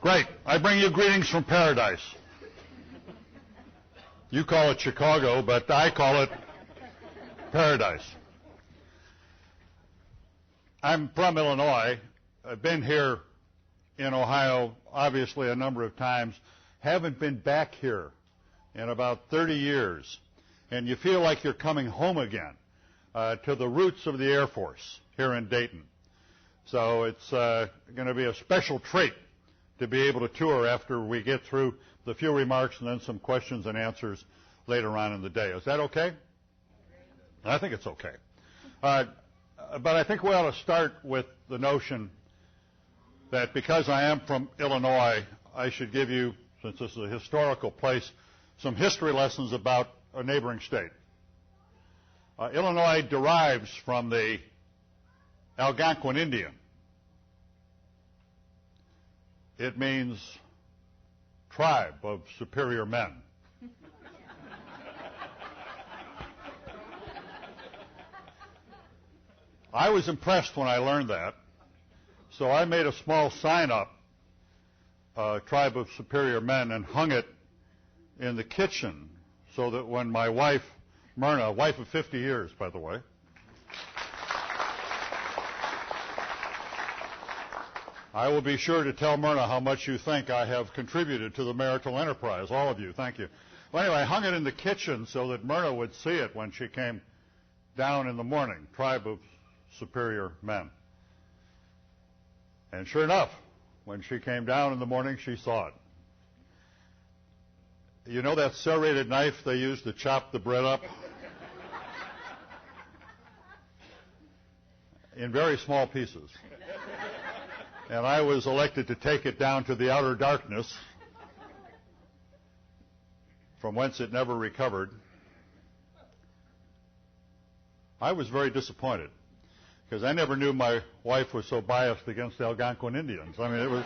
Great. I bring you greetings from paradise. You call it Chicago, but I call it paradise. I'm from Illinois. I've been here in Ohio, obviously, a number of times. Haven't been back here in about 30 years. And you feel like you're coming home again to the roots of the Air Force here in Dayton. So it's going to be a special treat to be able to tour after we get through the few remarks and then some questions and answers later on in the day. Is that okay? I think it's okay. But I think we ought to start with the notion that because I am from Illinois, I should give you, since this is a historical place, some history lessons about a neighboring state. Illinois derives from the Algonquin Indian. It means tribe of superior men. I was impressed when I learned that, so I made a small sign up, tribe of superior men, and hung it in the kitchen so that when my wife, Myrna, wife of 50 years, by the way, I will be sure to tell Myrna how much you think I have contributed to the marital enterprise. All of you, thank you. Well, anyway, I hung it in the kitchen so that Myrna would see it when she came down in the morning, tribe of superior men. And sure enough, when she came down in the morning, she saw it. You know that serrated knife they use to chop the bread up? In very small pieces. And I was elected to take it down to the outer darkness, from whence it never recovered. I was very disappointed, because I never knew my wife was so biased against Algonquin Indians. I mean, it was...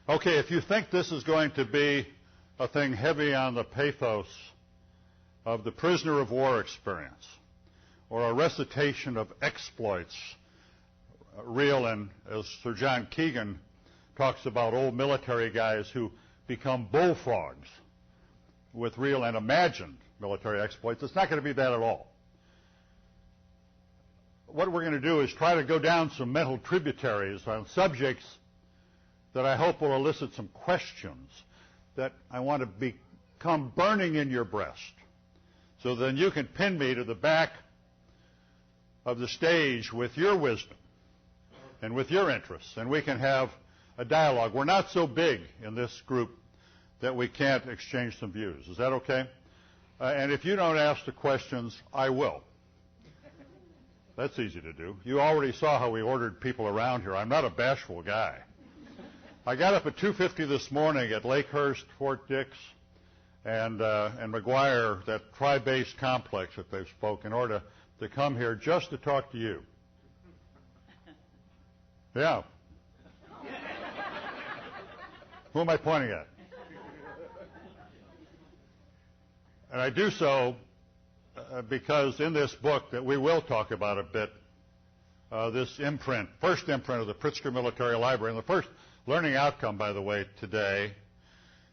Okay, if you think this is going to be a thing heavy on the pathos of the prisoner of war experience, or a recitation of exploits, real, and as Sir John Keegan talks about, old military guys who become bullfrogs with real and imagined military exploits, it's not going to be that at all. What we're going to do is try to go down some mental tributaries on subjects that I hope will elicit some questions that I want to become burning in your breast, so then you can pin me to the back of the stage with your wisdom and with your interests, and we can have a dialogue. We're not so big in this group that we can't exchange some views. Is that okay? And if you don't ask the questions, I will. That's easy to do. You already saw how we ordered people around here. I'm not a bashful guy. I got up at 2:50 this morning at Lakehurst, Fort Dix, and McGuire, that tri-base complex that they've spoke, in order to come here just to talk to you. Yeah. Who am I pointing at? And I do so because in this book that we will talk about a bit, this imprint, first imprint of the Pritzker Military Library, and the first learning outcome, by the way, today,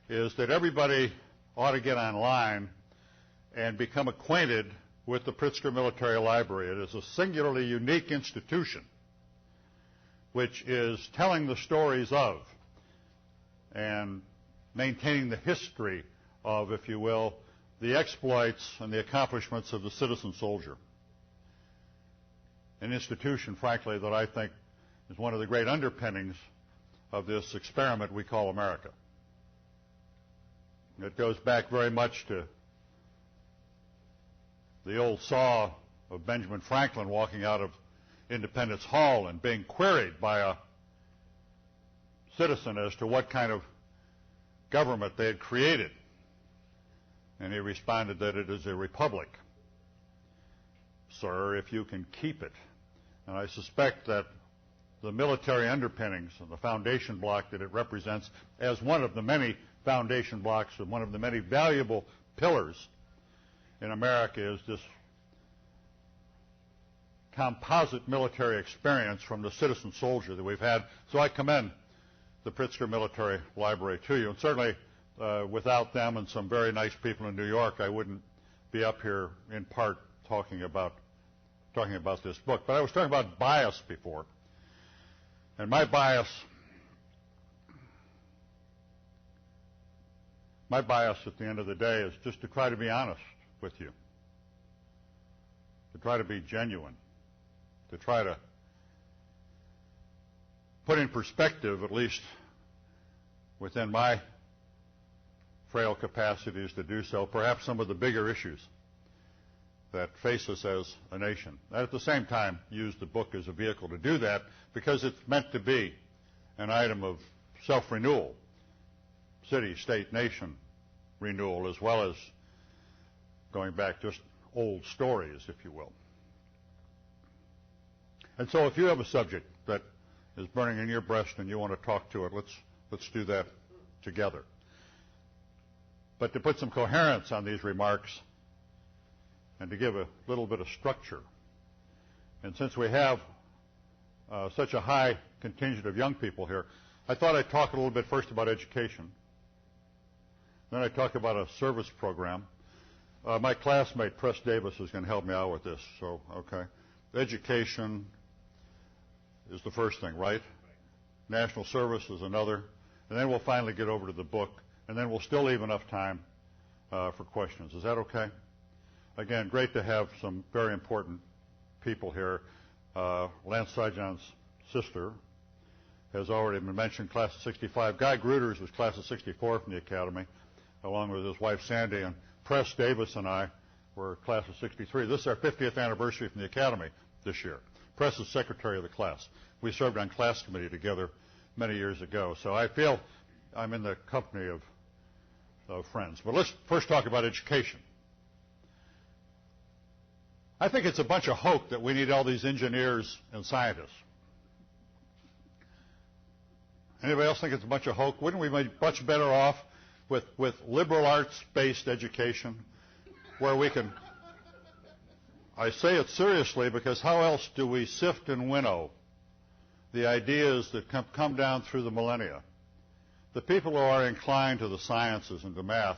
is that everybody ought to get online and become acquainted with the Pritzker Military Library. It is a singularly unique institution which is telling the stories of and maintaining the history of, if you will, the exploits and the accomplishments of the citizen soldier. An institution, frankly, that I think is one of the great underpinnings of this experiment we call America. It goes back very much to the old saw of Benjamin Franklin walking out of Independence Hall and being queried by a citizen as to what kind of government they had created. And he responded that it is a republic. Sir, if you can keep it. And I suspect that the military underpinnings and the foundation block that it represents as one of the many foundation blocks and one of the many valuable pillars in America is this composite military experience from the citizen soldier that we've had. So I commend the Pritzker Military Library to you. And certainly without them and some very nice people in New York, I wouldn't be up here in part talking about this book. But I was talking about bias before. And my bias at the end of the day is just to try to be honest with you, to try to be genuine, to try to put in perspective, at least within my frail capacities to do so, perhaps some of the bigger issues that face us as a nation. And at the same time, use the book as a vehicle to do that because it's meant to be an item of self-renewal, city, state, nation renewal, as well as going back just old stories, if you will. And so if you have a subject that is burning in your breast and you want to talk to it, let's do that together. But to put some coherence on these remarks and to give a little bit of structure, and since we have such a high contingent of young people here, I thought I'd talk a little bit first about education. Then I'd talk about a service program. My classmate, Press Davis, is going to help me out with this. So, okay. Education is the first thing, right? National service is another. And then we'll finally get over to the book. And then we'll still leave enough time for questions. Is that okay? Again, great to have some very important people here. Lance Sijon's sister has already been mentioned, class of 65. Guy Gruters was class of 64 from the Academy, along with his wife Sandy. And Press Davis and I were class of 63. This is our 50th anniversary from the Academy this year. Press is secretary of the class. We served on class committee together many years ago. So I feel I'm in the company of friends. But let's first talk about education. I think it's a bunch of hope that we need all these engineers and scientists. Anybody else think it's a bunch of hope? Wouldn't we be much better off with liberal arts-based education where we can... I say it seriously because how else do we sift and winnow the ideas that come down through the millennia? The people who are inclined to the sciences and to math,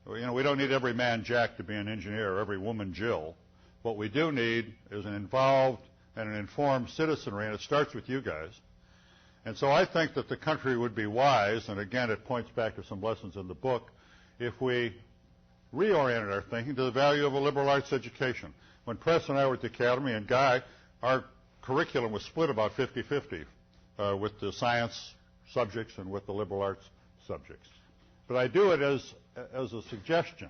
we don't need every man Jack to be an engineer or every woman Jill. What we do need is an involved and an informed citizenry, and it starts with you guys. And so I think that the country would be wise, and again it points back to some lessons in the book, if we reoriented our thinking to the value of a liberal arts education. When Press and I were at the Academy, and Guy, our curriculum was split about 50-50 with the science subjects and with the liberal arts subjects. But I do it as a suggestion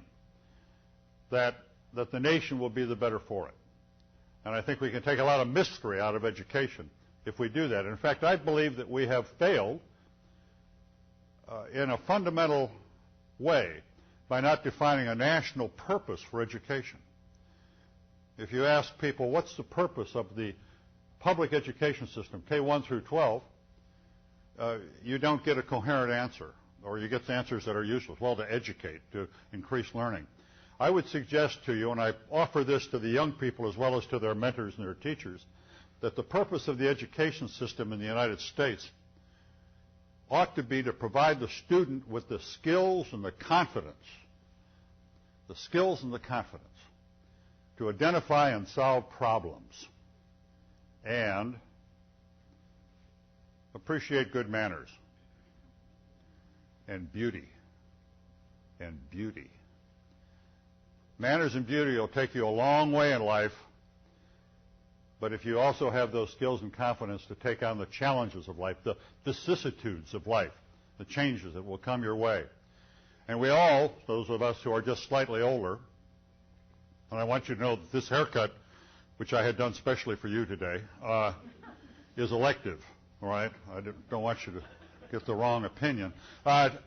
that the nation will be the better for it. And I think we can take a lot of mystery out of education if we do that. In fact, I believe that we have failed in a fundamental way by not defining a national purpose for education. If you ask people, what's the purpose of the public education system, K1 through 12, you don't get a coherent answer, or you get answers that are useless. Well, to educate, to increase learning. I would suggest to you, and I offer this to the young people as well as to their mentors and their teachers, that the purpose of the education system in the United States ought to be to provide the student with the skills and the confidence to identify and solve problems and appreciate good manners and beauty. Manners and beauty will take you a long way in life, but if you also have those skills and confidence to take on the challenges of life, the vicissitudes of life, the changes that will come your way. And we all, those of us who are just slightly older, and I want you to know that this haircut, which I had done specially for you today, is elective, all right? I don't want you to get the wrong opinion. But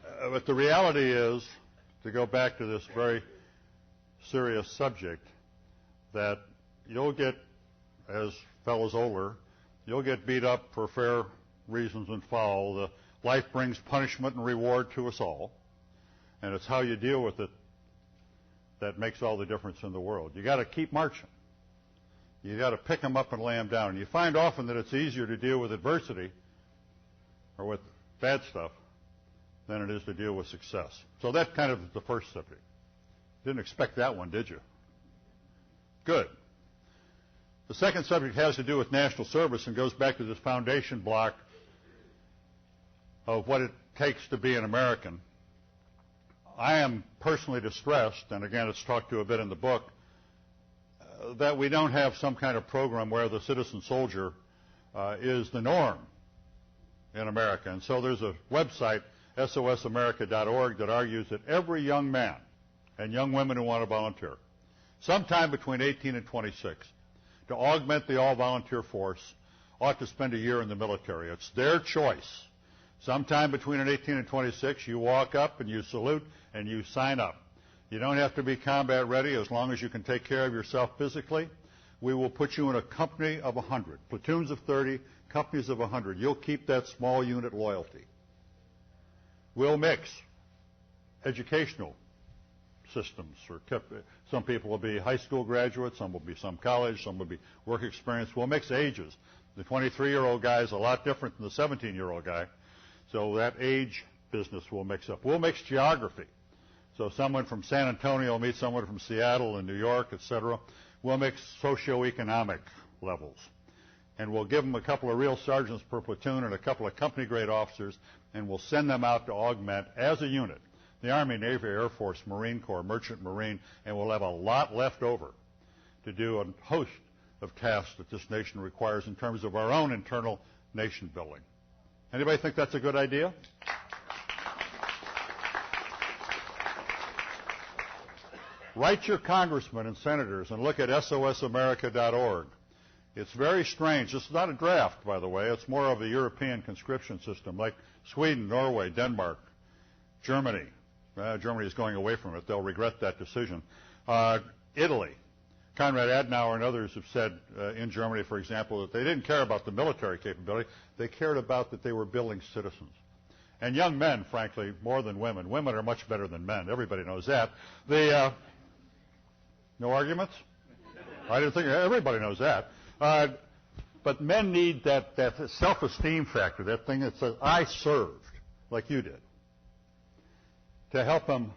the reality is, to go back to this very serious subject, that you'll get, as fellows older, you'll get beat up for fair reasons and foul. Life brings punishment and reward to us all, and it's how you deal with it that makes all the difference in the world. You got to keep marching. You got to pick them up and lay them down. And you find often that it's easier to deal with adversity or with bad stuff than it is to deal with success. So that's kind of the first subject. Didn't expect that one, did you? Good. The second subject has to do with national service and goes back to this foundation block of what it takes to be an American. I am personally distressed, and again it's talked to a bit in the book, that we don't have some kind of program where the citizen soldier is the norm in America. And so there's a website, sosamerica.org, that argues that every young man and young women who want to volunteer, sometime between 18 and 26, to augment the all-volunteer force, ought to spend a year in the military. It's their choice. Sometime between 18 and 26, you walk up and you salute and you sign up. You don't have to be combat ready as long as you can take care of yourself physically. We will put you in a company of 100, platoons of 30, companies of 100. You'll keep that small unit loyalty. We'll mix educational systems. Some people will be high school graduates, some will be some college, some will be work experience. We'll mix ages. The 23-year-old guy is a lot different than the 17-year-old guy. So that age business will mix up. We'll mix geography. So someone from San Antonio will meet someone from Seattle and New York, etc. We'll mix socioeconomic levels. And we'll give them a couple of real sergeants per platoon and a couple of company-grade officers, and we'll send them out to augment as a unit the Army, Navy, Air Force, Marine Corps, Merchant Marine, and we'll have a lot left over to do a host of tasks that this nation requires in terms of our own internal nation building. Anybody think that's a good idea? Write your congressmen and senators and look at sosamerica.org. It's very strange. This is not a draft, by the way. It's more of a European conscription system, like Sweden, Norway, Denmark, Germany. Germany is going away from it. They'll regret that decision. Italy. Konrad Adenauer and others have said in Germany, for example, that they didn't care about the military capability. They cared about that they were building citizens. And young men, frankly, more than women. Women are much better than men. Everybody knows that. No arguments? I didn't think everybody knows that. But men need that self-esteem factor, that thing that says, I served, like you did, to help them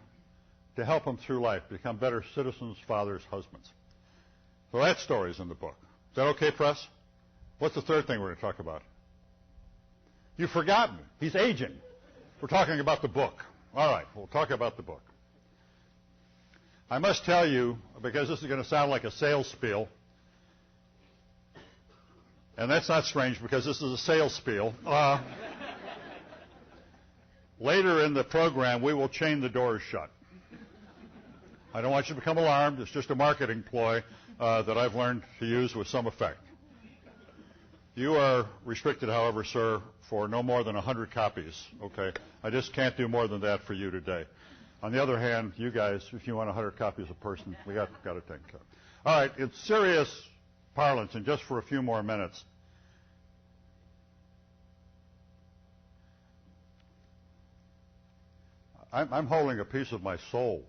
through life, become better citizens, fathers, husbands. So that story's in the book. Is that okay, press? What's the third thing we're going to talk about? You've forgotten. He's aging. We're talking about the book. All right, we'll talk about the book. I must tell you, because this is going to sound like a sales spiel, and that's not strange because this is a sales spiel. Later in the program, we will chain the doors shut. I don't want you to become alarmed. It's just a marketing ploy that I've learned to use with some effect. You are restricted, however, sir, for no more than 100 copies. Okay, I just can't do more than that for you today. On the other hand, you guys, if you want 100 copies a person, we got to take care. All right, in serious parlance, and just for a few more minutes, I'm holding a piece of my soul.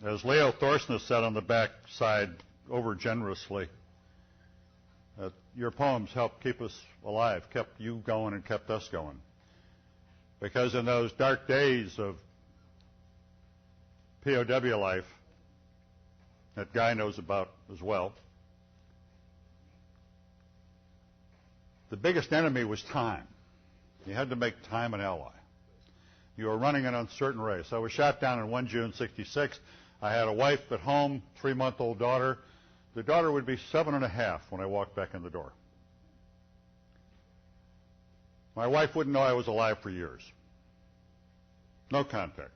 As Leo Thorsness said on the back side, over generously, your poems helped keep us alive, kept you going and kept us going. Because in those dark days of POW life that Guy knows about as well, the biggest enemy was time. You had to make time an ally. You were running an uncertain race. I was shot down in 1 June '66. I had a wife at home, 3-month-old daughter. The daughter would be 7 and a half when I walked back in the door. My wife wouldn't know I was alive for years. No contact.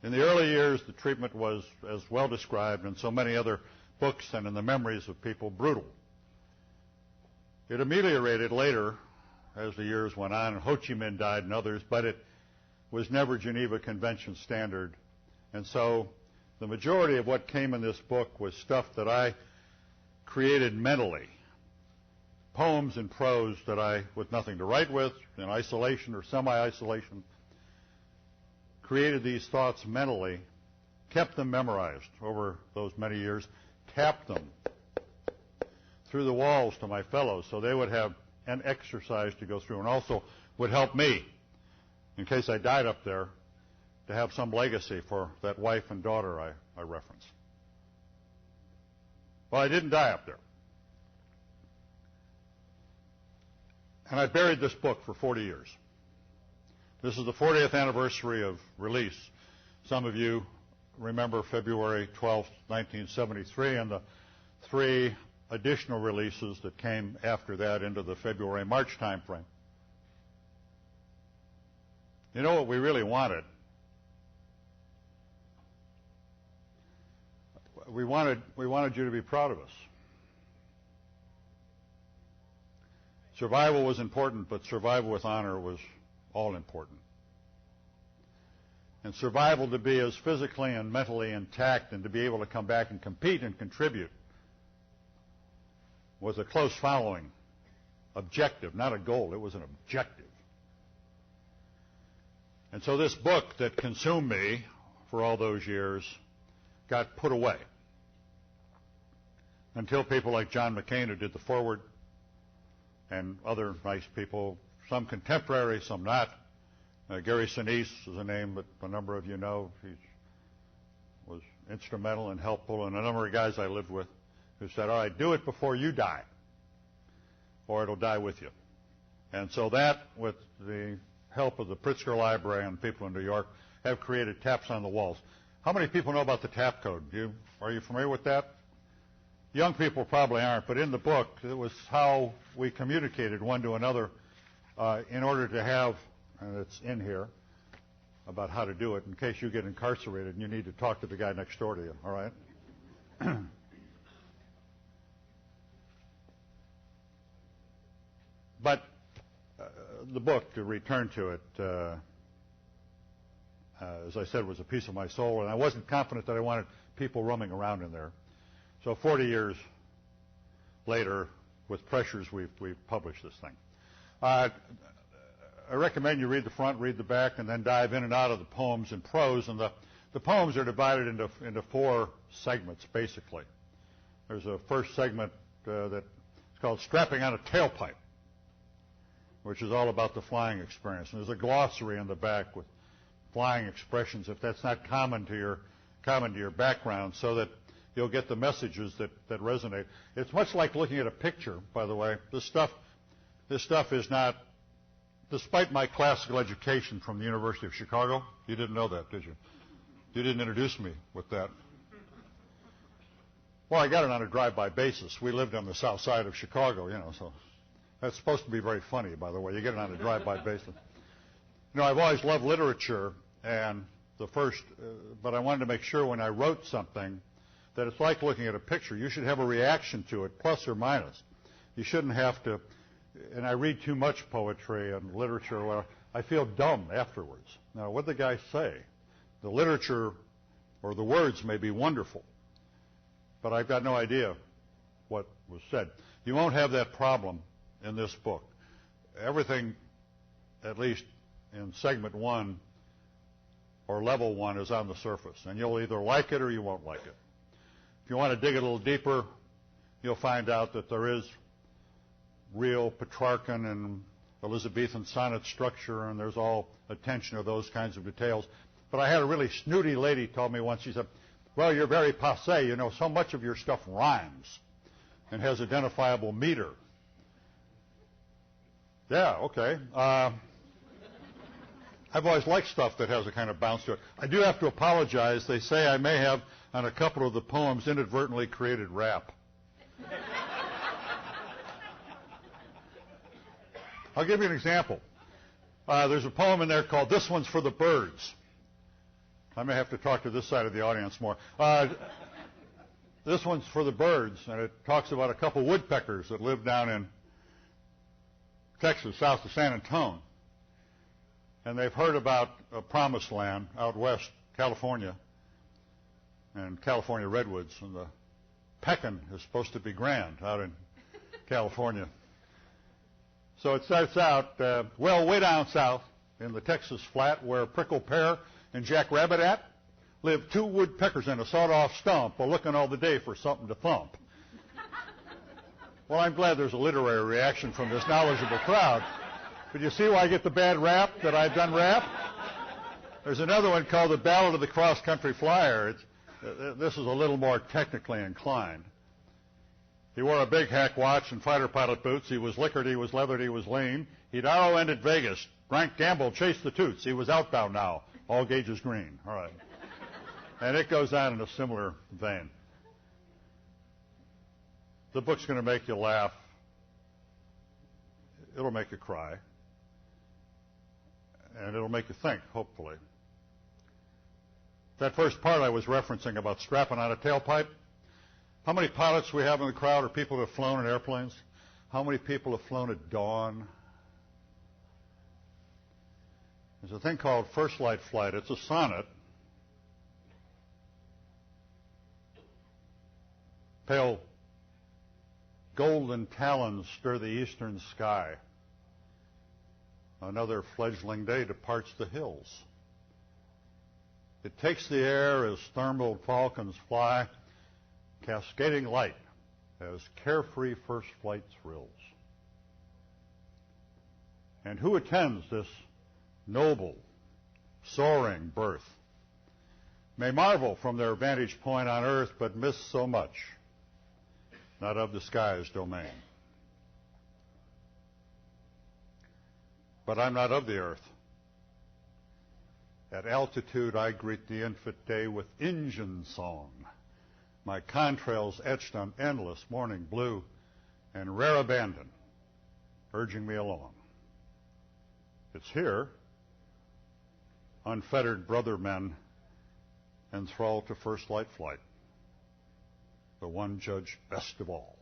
In the early years, the treatment was, as well described in so many other books and in the memories of people, brutal. It ameliorated later as the years went on, and Ho Chi Minh died and others, but it was never Geneva Convention standard. And so the majority of what came in this book was stuff that I created mentally, poems and prose that I, with nothing to write with, in isolation or semi-isolation, created these thoughts mentally, kept them memorized over those many years, tapped them through the walls to my fellows so they would have an exercise to go through, and also would help me, in case I died up there, to have some legacy for that wife and daughter I reference. Well, I didn't die up there. And I buried this book for 40 years. This is the 40th anniversary of release. Some of you remember February 12, 1973, and the 3 additional releases that came after that into the February-March time frame. You know what we really wanted? We wanted you to be proud of us. Survival was important, but survival with honor was all important. And survival to be as physically and mentally intact and to be able to come back and compete and contribute was a close following objective, not a goal. It was an objective. And so this book that consumed me for all those years got put away until people like John McCain, who did the foreword, and other nice people, some contemporary, some not. Gary Sinise is a name that a number of you know. He was instrumental and helpful, and a number of guys I lived with who said, all right, do it before you die, or it'll die with you. And so that, with the help of the Pritzker Library and people in New York, have created taps on the walls. How many people know about the tap code? Are you familiar with that? Young people probably aren't, but in the book, it was how we communicated one to another in order to have, and it's in here, about how to do it in case you get incarcerated and you need to talk to the guy next door to you, all right? But the book, to return to it, as I said, was a piece of my soul, and I wasn't confident that I wanted people roaming around in there. So 40 years later, with pressures, we've published this thing. I recommend you read the front, read the back, and then dive in and out of the poems in prose. And the poems are divided into 4 segments, basically. There's a first segment that's called Strapping on a Tailpipe, which is all about the flying experience. And there's a glossary in the back with flying expressions, if that's not common to your background, so that you'll get the messages that resonate. It's much like looking at a picture, by the way. This stuff is not, despite my classical education from the University of Chicago. You didn't know that, did you? You didn't introduce me with that. Well, I got it on a drive-by basis. We lived on the south side of Chicago, so that's supposed to be very funny, by the way. You get it on a drive-by basis. I've always loved literature, and but I wanted to make sure when I wrote something that it's like looking at a picture. You should have a reaction to it, plus or minus. You shouldn't have to, and I read too much poetry and literature where I feel dumb afterwards. Now, what did the guy say? The literature or the words may be wonderful, but I've got no idea what was said. You won't have that problem in this book. Everything, at least in segment 1 or level 1, is on the surface, and you'll either like it or you won't like it. If you want to dig a little deeper, you'll find out that there is real Petrarchan and Elizabethan sonnet structure, and there's all attention to those kinds of details. But I had a really snooty lady tell me once, she said, well, you're very passé, so much of your stuff rhymes and has identifiable meter. Yeah, okay. I've always liked stuff that has a kind of bounce to it. I do have to apologize. They say I may have, on a couple of the poems, inadvertently created rap. I'll give you an example. There's a poem in there called This One's for the Birds. I may have to talk to this side of the audience more. This one's for the birds, and it talks about a couple woodpeckers that live down in Texas, south of San Antonio. And they've heard about a promised land out west, California, and California redwoods, and the pecking is supposed to be grand out in California. So it starts out, way down south in the Texas flat where Prickle Pear and Jack Rabbit at live 2 woodpeckers in a sawed-off stump, a looking all the day for something to thump. Well, I'm glad there's a literary reaction from this knowledgeable crowd. But you see why I get the bad rap that I've done rap? There's another one called The Ballad of the Cross Country Flyer. This is a little more technically inclined. He wore a big hack watch and fighter pilot boots. He was liquored, he was leathered, he was lean. He'd arrow-ended Vegas. Drank, gambled, chased the toots. He was outbound now. All gauges green. All right. And it goes on in a similar vein. The book's going to make you laugh. It'll make you cry. And it'll make you think, hopefully. That first part I was referencing about strapping on a tailpipe. How many pilots we have in the crowd are people who have flown in airplanes? How many people have flown at dawn? There's a thing called First Light Flight. It's a sonnet. Pale golden talons stir the eastern sky. Another fledgling day departs the hills. It takes the air as thermal falcons fly, cascading light as carefree first flight thrills. And who attends this noble, soaring birth may marvel from their vantage point on earth, but miss so much, not of the sky's domain. But I'm not of the earth. At altitude I greet the infant day with engine song, my contrails etched on endless morning blue, and rare abandon urging me along. It's here, unfettered brother men, enthralled to first light flight, the one judged best of all.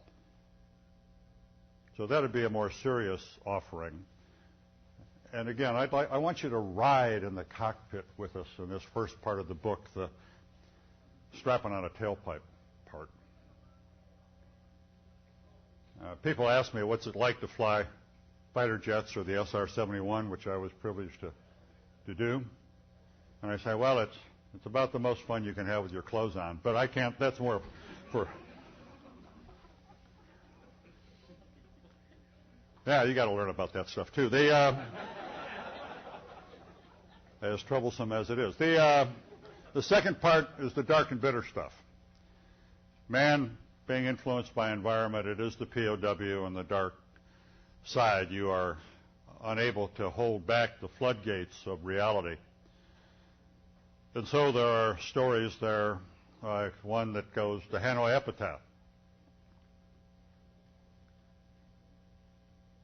So that would be a more serious offering. And again, I want you to ride in the cockpit with us in this first part of the book, the strapping on a tailpipe part. People ask me, what's it like to fly fighter jets or the SR-71, which I was privileged to do. And I say, well, it's about the most fun you can have with your clothes on. But I can't, that's more for... Yeah, you got to learn about that stuff, too. As troublesome as it is. The second part is the dark and bitter stuff. Man being influenced by environment, it is the POW and the dark side. You are unable to hold back the floodgates of reality. And so there are stories there, like one that goes, the Hanoi Epitaph.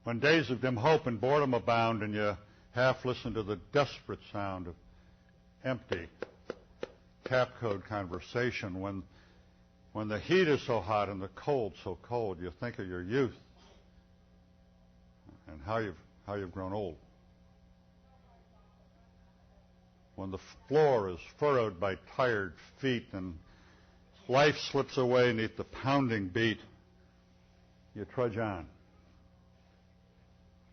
When days of dim hope and boredom abound, and you half listen to the desperate sound of empty tap code conversation, when the heat is so hot and the cold so cold, you think of your youth and how you've grown old. When the floor is furrowed by tired feet and life slips away beneath the pounding beat, you trudge on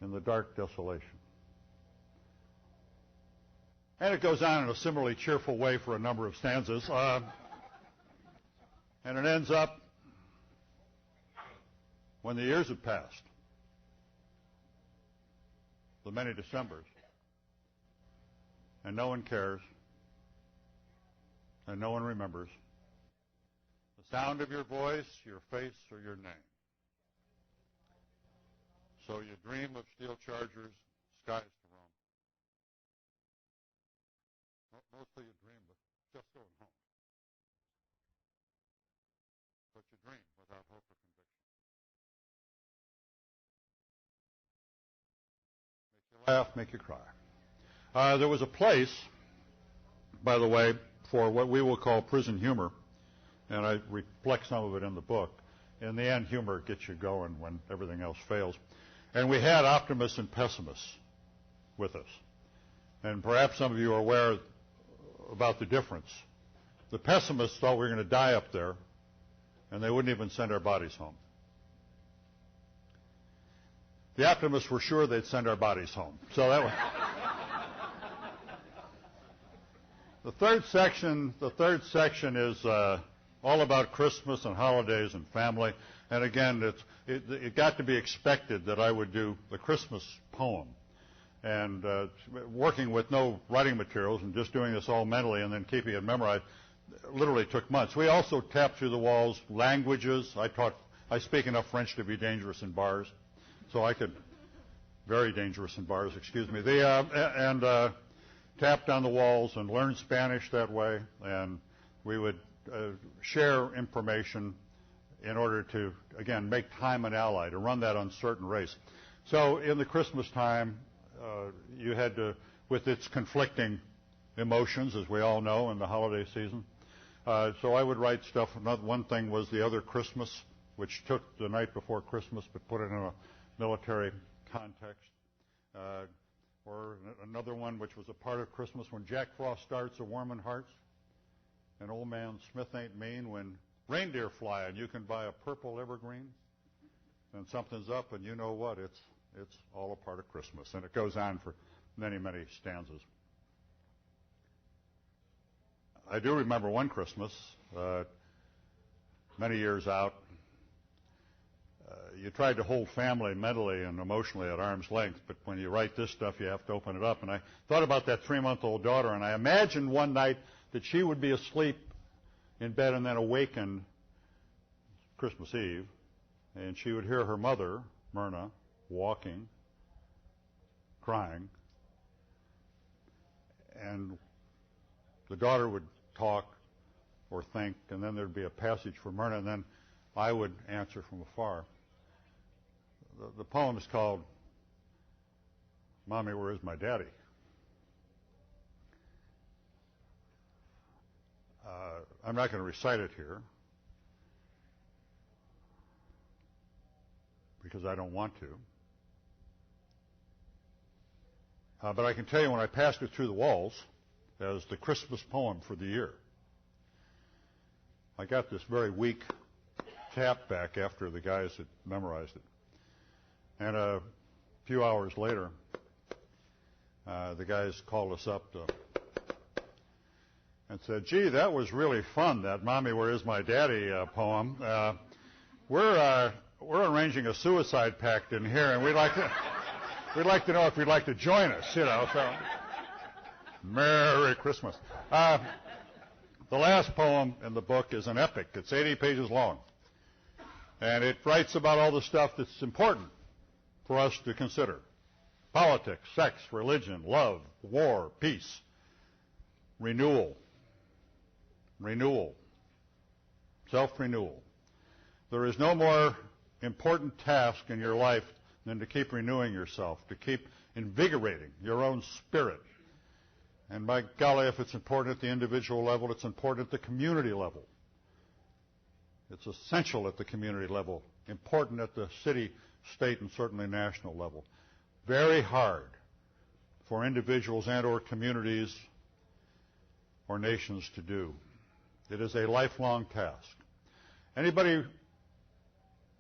in the dark desolation. And it goes on in a similarly cheerful way for a number of stanzas. And it ends up when the years have passed, the many Decembers, and no one cares, and no one remembers the sound of your voice, your face, or your name. So you dream of steel chargers, skies to roam. Mostly you dream of just going home. But you dream without hope or conviction. Make you laugh, make you cry. There was a place, by the way, for what we will call prison humor, and I reflect some of it in the book. In the end, humor gets you going when everything else fails. And we had optimists and pessimists with us. And perhaps some of you are aware about the difference. The pessimists thought we were going to die up there, and they wouldn't even send our bodies home. The optimists were sure they'd send our bodies home. So that was... The third section is all about Christmas and holidays and family. And again, it got to be expected that I would do the Christmas poem. And working with no writing materials and just doing this all mentally and then keeping it memorized literally took months. We also tapped through the walls languages. I speak enough French to be dangerous in bars, so I could, very dangerous in bars, excuse me. Tapped on the walls and learned Spanish that way, and we would share information in order to, again, make time an ally, to run that uncertain race. So in the Christmas time, you had to, with its conflicting emotions, as we all know, in the holiday season. So I would write stuff. One thing was The Other Christmas, which took the night before Christmas but put it in a military context. Or another one which was a part of Christmas, When Jack Frost Starts a Warmin' Hearts. And Old Man Smith Ain't Mean, when reindeer fly and you can buy a purple evergreen. And something's up and you know what, it's all a part of Christmas. And it goes on for many, many stanzas. I do remember one Christmas, many years out, you tried to hold family mentally and emotionally at arm's length, but when you write this stuff, you have to open it up. And I thought about that 3-month-old daughter, and I imagined one night that she would be asleep in bed and then awakened Christmas Eve, and she would hear her mother, Myrna, walking, crying, and the daughter would talk or think, and then there'd be a passage for Myrna, and then I would answer from afar. The poem is called Mommy, Where Is My Daddy? I'm not going to recite it here because I don't want to. But I can tell you when I passed it through the walls as the Christmas poem for the year, I got this very weak tap back after the guys had memorized it. And a few hours later, the guys called us up and said, "Gee, that was really fun, that Mommy, Where Is My Daddy poem. We're arranging a suicide pact in here, and we'd like to know if you'd like to join us, you know." So, Merry Christmas. The last poem in the book is an epic. It's 80 pages long. And it writes about all the stuff that's important for us to consider. Politics, sex, religion, love, war, peace, renewal, self-renewal. There is no more important task in your life than to keep renewing yourself, to keep invigorating your own spirit. And by golly, if it's important at the individual level, it's important at the community level. It's essential at the community level, important at the city, state, and certainly national level. Very hard for individuals and or communities or nations to do. It is a lifelong task. Anybody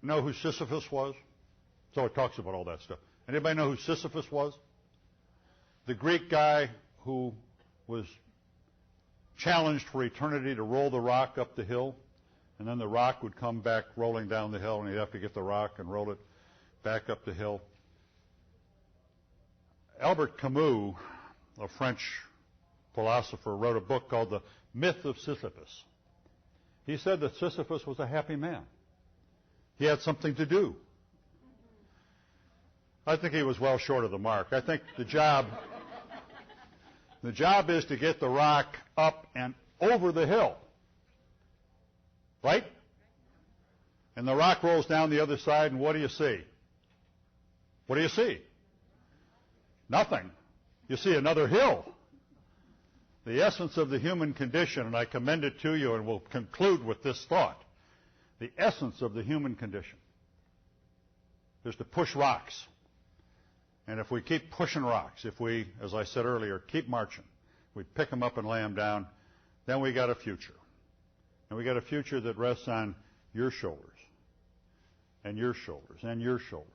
know who Sisyphus was? So it talks about all that stuff. Anybody know who Sisyphus was? The Greek guy who was challenged for eternity to roll the rock up the hill, and then the rock would come back rolling down the hill, and he'd have to get the rock and roll it back up the hill. Albert Camus, a French philosopher, wrote a book called The Myth of Sisyphus. He said that Sisyphus was a happy man. He had something to do. I think he was well short of the mark. I think the job is to get the rock up and over the hill. Right? And the rock rolls down the other side, and what do you see? What do you see? Nothing. You see another hill. The essence of the human condition, and I commend it to you, and we'll conclude with this thought. The essence of the human condition is to push rocks. And if we keep pushing rocks, if we, as I said earlier, keep marching, we pick them up and lay them down, then we got a future. And we got a future that rests on your shoulders, and your shoulders, and your shoulders.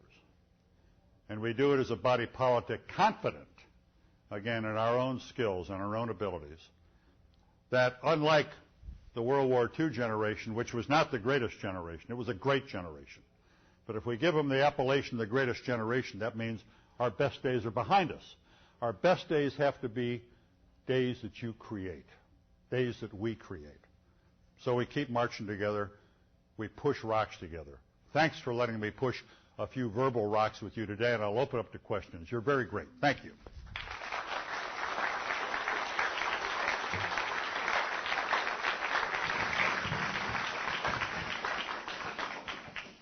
And we do it as a body politic, confident, again, in our own skills and our own abilities, that unlike the World War II generation, which was not the greatest generation. It was a great generation. But if we give them the appellation the greatest generation, that means our best days are behind us. Our best days have to be days that you create, days that we create. So we keep marching together. We push rocks together. Thanks for letting me push a few verbal rocks with you today, and I'll open up to questions. You're very great. Thank you.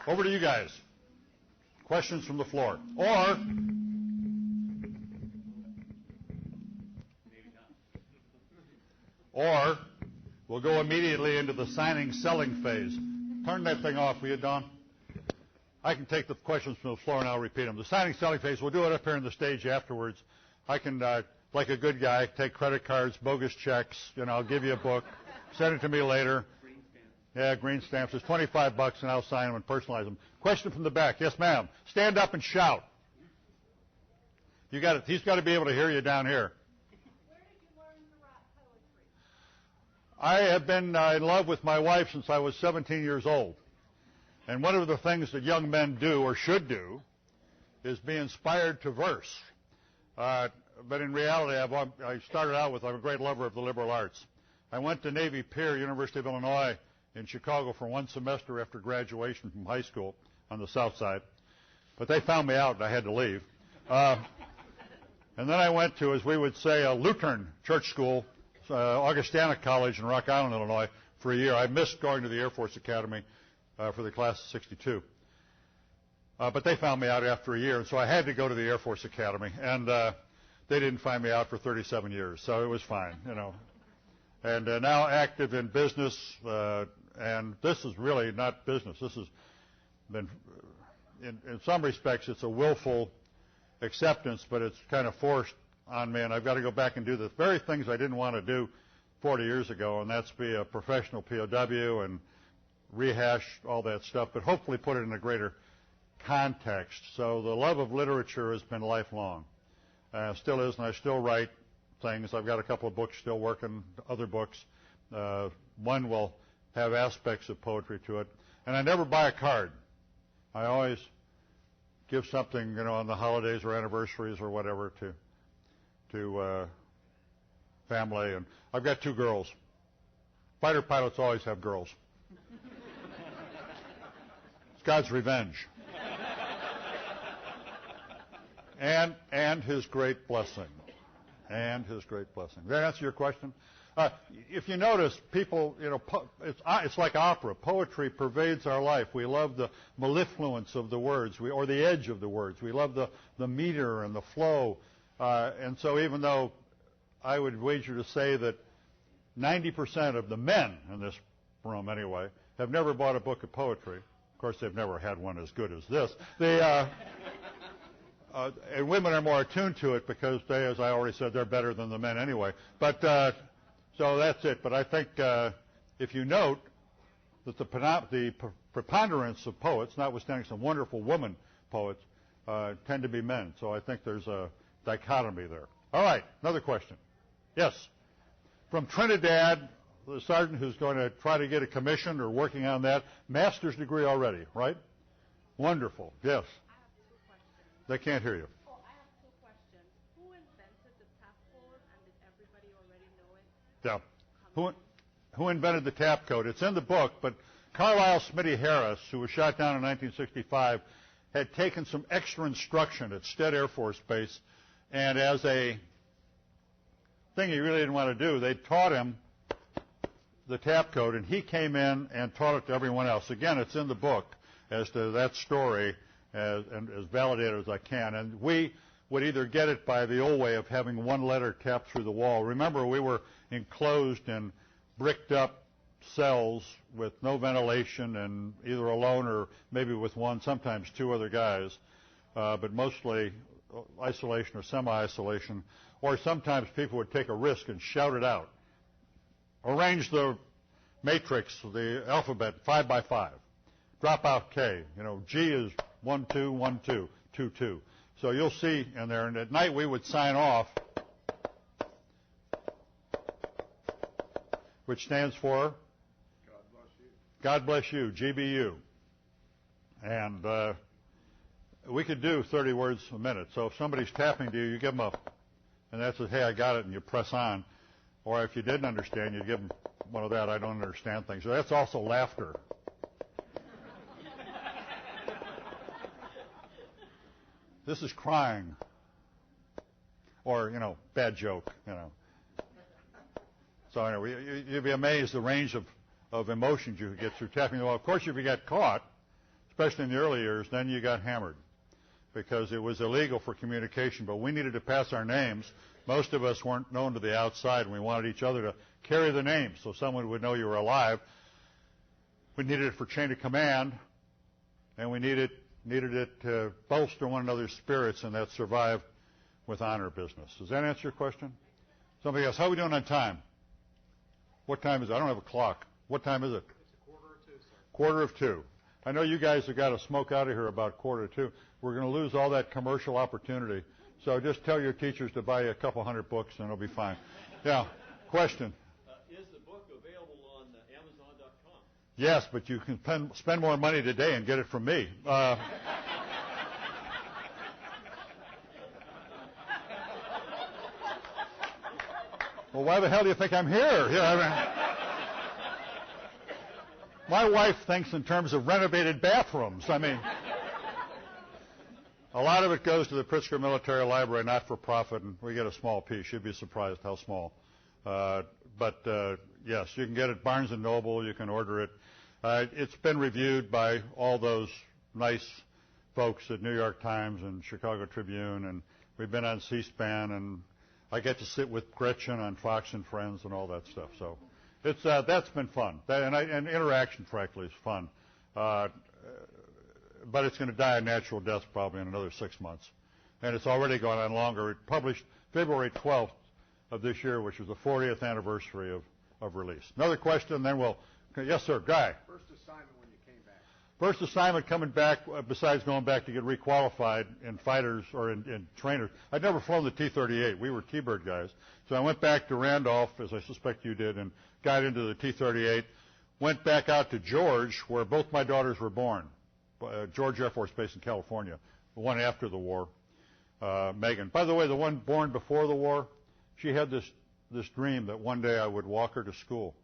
Over to you guys. Questions from the floor. Or we'll go immediately into the signing, selling phase. Turn that thing off, will you, Don? I can take the questions from the floor and I'll repeat them. The signing, selling phase, we'll do it up here on the stage afterwards. I can, like a good guy, take credit cards, bogus checks, I'll give you a book, send it to me later. Yeah, green stamps. It's $25, and I'll sign them and personalize them. Question from the back. Yes, ma'am. Stand up and shout. You got it. He's got to be able to hear you down here. Where did you learn to write poetry? I have been in love with my wife since I was 17 years old. And one of the things that young men do or should do is be inspired to verse. But in reality, I started out with, I'm a great lover of the liberal arts. I went to Navy Pier, University of Illinois, in Chicago for one semester after graduation from high school on the south side. But they found me out and I had to leave. And then I went to, as we would say, a Lutheran church school, Augustana College in Rock Island, Illinois, for a year. I missed going to the Air Force Academy for the class of 62. But they found me out after a year, and so I had to go to the Air Force Academy. And they didn't find me out for 37 years, so it was fine, And now active in business, and this is really not business. This has been, in some respects, it's a willful acceptance, but it's kind of forced on me, and I've got to go back and do the very things I didn't want to do 40 years ago, and that's be a professional POW and rehash all that stuff, but hopefully put it in a greater context. So the love of literature has been lifelong. Still is, and I still write things. I've got a couple of books still working, other books. One will have aspects of poetry to it. And I never buy a card. I always give something, on the holidays or anniversaries or whatever to family. And I've got 2 girls. Fighter pilots always have girls. It's God's revenge. And his great blessing. And his great blessing. Did that answer your question? If you notice, people, it's like opera. Poetry pervades our life. We love the mellifluence of the words, or the edge of the words. We love the meter and the flow. And so even though I would wager to say that 90% of the men in this room, anyway, have never bought a book of poetry. Of course, they've never had one as good as this. And women are more attuned to it because they, as I already said, they're better than the men anyway. But so that's it. But I think if you note that the preponderance of poets, notwithstanding some wonderful woman poets, tend to be men. So I think there's a dichotomy there. All right, another question. Yes. From Trinidad, the sergeant who's going to try to get a commission or working on that, master's degree already, right? Wonderful. Yes. They can't hear you. Oh, I have 2 questions. Who invented the tap code, and did everybody already know it? Yeah. Who invented the tap code? It's in the book, but Carlisle Smitty Harris, who was shot down in 1965, had taken some extra instruction at Stead Air Force Base, and as a thing he really didn't want to do, they taught him the tap code, and he came in and taught it to everyone else. Again, it's in the book as to that story, as validated as I can. And we would either get it by the old way of having one letter tapped through the wall. Remember, we were enclosed in bricked up cells with no ventilation and either alone or maybe with one, sometimes 2 other guys, but mostly isolation or semi-isolation. Or sometimes people would take a risk and shout it out. Arrange the matrix, the alphabet, 5 by 5. Drop out K. G is 1, 2, 1, 2, 2, 2. So you'll see in there, and at night we would sign off, which stands for God bless you, GBU. And we could do 30 words a minute. So if somebody's tapping to you, you give them up. And that says, hey, I got it, and you press on. Or if you didn't understand, you give them one of that, I don't understand things. So that's also laughter. This is crying. Or, bad joke, So anyway, you'd be amazed the range of emotions you could get through tapping. Well, of course, if you got caught, especially in the early years, then you got hammered because it was illegal for communication. But we needed to pass our names. Most of us weren't known to the outside, and we wanted each other to carry the name so someone would know you were alive. We needed it for chain of command, and we needed it to bolster one another's spirits, and that survive with honor business. Does that answer your question? Somebody else, how are we doing on time? What time is it? I don't have a clock. What time is it? It's 1:45, sir. 1:45. I know you guys have got to smoke out of here about 1:45. We're going to lose all that commercial opportunity. So just tell your teachers to buy you a couple hundred books and it'll be fine. Yeah. Question? Is the book available on Amazon.com? Yes, but you can spend more money today and get it from me. Well, why the hell do you think I'm here? My wife thinks in terms of renovated bathrooms. A lot of it goes to the Pritzker Military Library, not for profit, and we get a small piece. You'd be surprised how small. Yes, you can get it at Barnes & Noble. You can order it. It's been reviewed by all those nice folks at New York Times and Chicago Tribune, and we've been on C-SPAN, and I get to sit with Gretchen on Fox and Friends and all that stuff. So it's that's been fun. And interaction, frankly, is fun. But it's going to die a natural death probably in another 6 months. And it's already gone on longer. It published February 12th of this year, which was the 40th anniversary of release. Another question, then we'll... Yes, sir. Guy. First assignment when you came back. First assignment coming back, besides going back to get requalified in fighters or in trainers. I'd never flown the T-38. We were T-Bird guys. So I went back to Randolph, as I suspect you did, and got into the T-38. Went back out to George, where both my daughters were born. George Air Force Base in California, the one after the war, Megan. By the way, the one born before the war, she had this dream that one day I would walk her to school.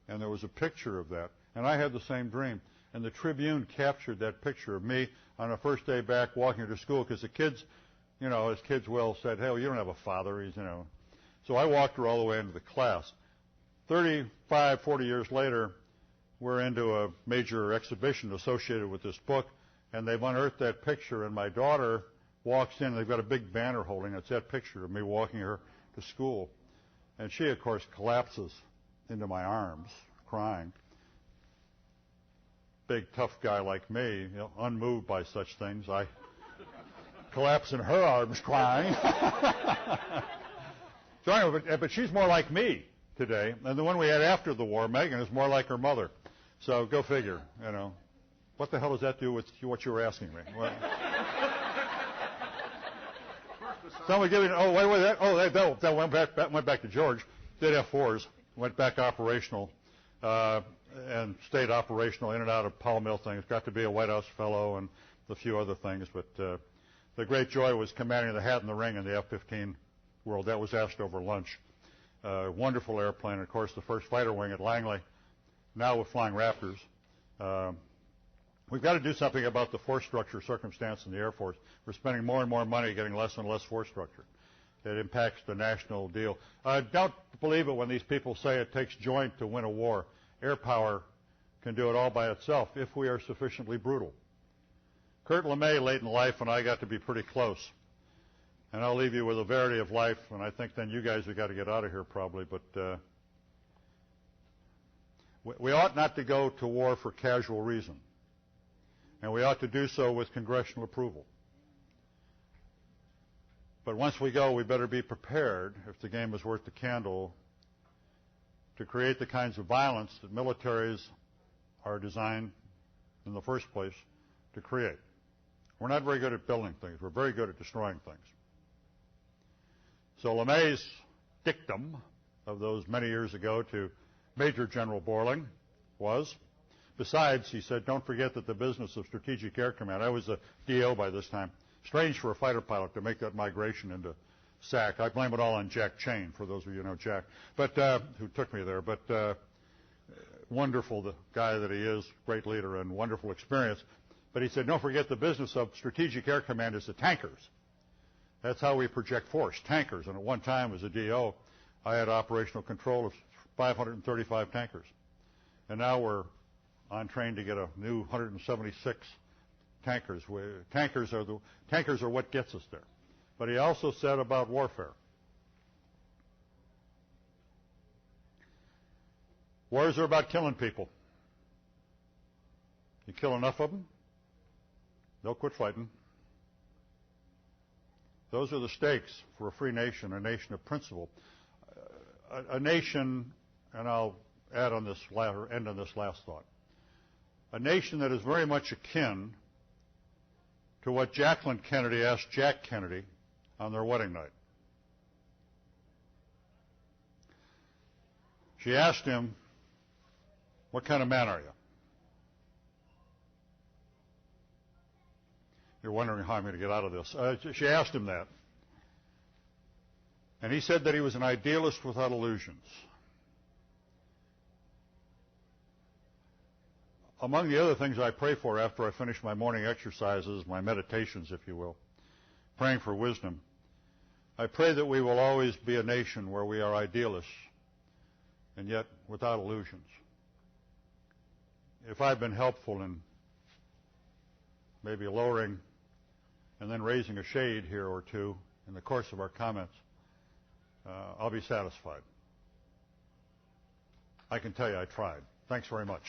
And there was a picture of that. And I had the same dream. And the Tribune captured that picture of me on the first day back walking her to school because the kids, as kids will, said, hey, well, you don't have a father. So I walked her all the way into the class. 35, 40 years later, we're into a major exhibition associated with this book, and they've unearthed that picture, and my daughter walks in, and they've got a big banner holding it. It's that picture of me walking her to school. And she, of course, collapses into my arms, crying. Big, tough guy like me, unmoved by such things, I collapse in her arms, crying. So anyway, but she's more like me today, and the one we had after the war, Megan, is more like her mother. So go figure, What the hell does that do with what you were asking me? Someone giving, that went back to George. Did F-4s, went back operational, and stayed operational in and out of Powell Mill things. Got to be a White House fellow and a few other things. But the great joy was commanding the hat and the ring in the F-15 world. That was asked over lunch. Wonderful airplane. Of course, the first fighter wing at Langley. Now we're flying Raptors. We've got to do something about the force structure circumstance in the Air Force. We're spending more and more money getting less and less force structure. It impacts the national deal. Don't believe it when these people say it takes joint to win a war. Air power can do it all by itself if we are sufficiently brutal. Kurt LeMay, late in life, and I got to be pretty close. And I'll leave you with a verity of life, and I think then you guys have got to get out of here probably, but we ought not to go to war for casual reason. And we ought to do so with congressional approval. But once we go, we better be prepared, if the game is worth the candle, to create the kinds of violence that militaries are designed in the first place to create. We're not very good at building things. We're very good at destroying things. So LeMay's dictum of those many years ago to Major General Borling was, Besides, he said, don't forget that the business of Strategic Air Command, I was a DO by this time, strange for a fighter pilot to make that migration into SAC. I blame it all on Jack Chain, for those of you who know Jack, but who took me there. But wonderful the guy that he is, great leader and wonderful experience. But he said, don't forget the business of Strategic Air Command is the tankers. That's how we project force, tankers. And at one time as a DO, I had operational control of 535 tankers. And now we're on train to get a new 176 tankers. Tankers are what gets us there. But he also said about warfare. Wars are about killing people. You kill enough of them, they'll quit fighting. Those are the stakes for a free nation, a nation of principle. A nation, and I'll end on this last thought, a nation that is very much akin to what Jacqueline Kennedy asked Jack Kennedy on their wedding night. She asked him, what kind of man are you? You're wondering how I'm going to get out of this. She asked him that. And he said that he was an idealist without illusions. Among the other things I pray for after I finish my morning exercises, my meditations, if you will, praying for wisdom, I pray that we will always be a nation where we are idealists and yet without illusions. If I've been helpful in maybe lowering and then raising a shade here or two in the course of our comments, I'll be satisfied. I can tell you I tried. Thanks very much.